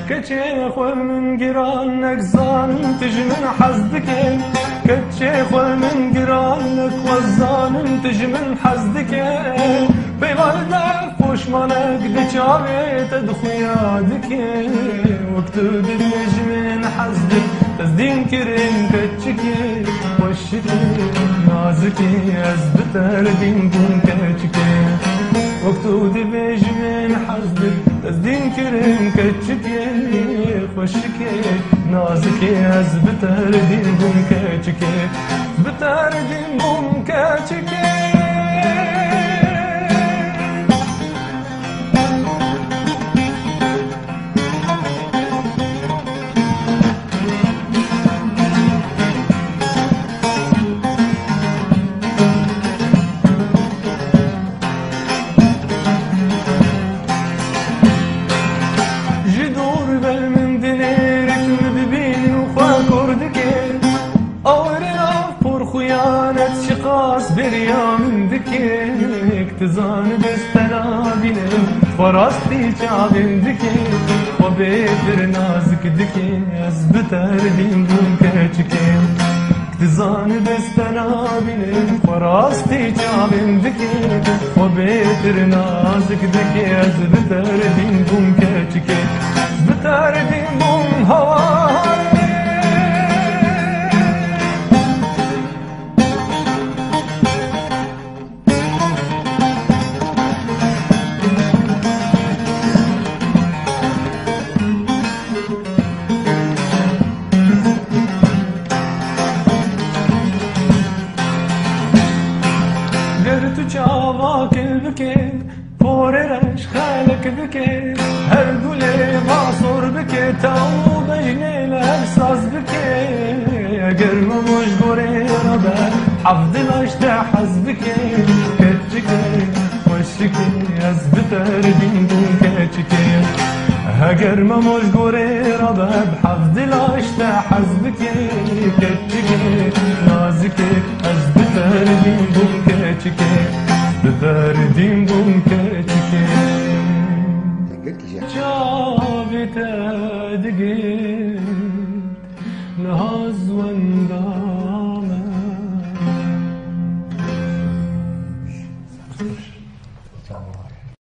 كتشيخ من قرانك ظالم تجي من حسدك كتشيخ من قرانك والظالم تجي من حسدك ببلدك وش مالك دجاوي تدخيادك وقتود تجي من حسدك تزدين كريم كتشكي وشكي نازكي أزبتر دين كون كتشكي وقتود بيجي من حسدك تزدين كريم كتشكي وشكي نازكي أزبتر دين كون كتشكي بتر دين كون كتشكي شقاس بريان دكيك تزان بستنا بينم فراستي شعبين دكيك وبيتر نازك دكي أزبتر دين بوم كتشكي تزان بستنا بينم فراستي شعبين دكيك وبيتر نازك دكي أزبتر دين بوم كتشكي بتر دين بوم هواي جاواك البكي فوررش خالك بكي هرقولي معصور بكي تاو بجني الأحساس بكي قرم مش قوري ربا حفظ الأشتاح حزبكي كتشكي وشكي أزبتر دين دون كتشكي هقرم مش قوري ربا حفظ الأشتاح حزبكي كتشكي نازكي أزبتر دين دون كتشكي بتردين بوم كتشكي جابت دقيق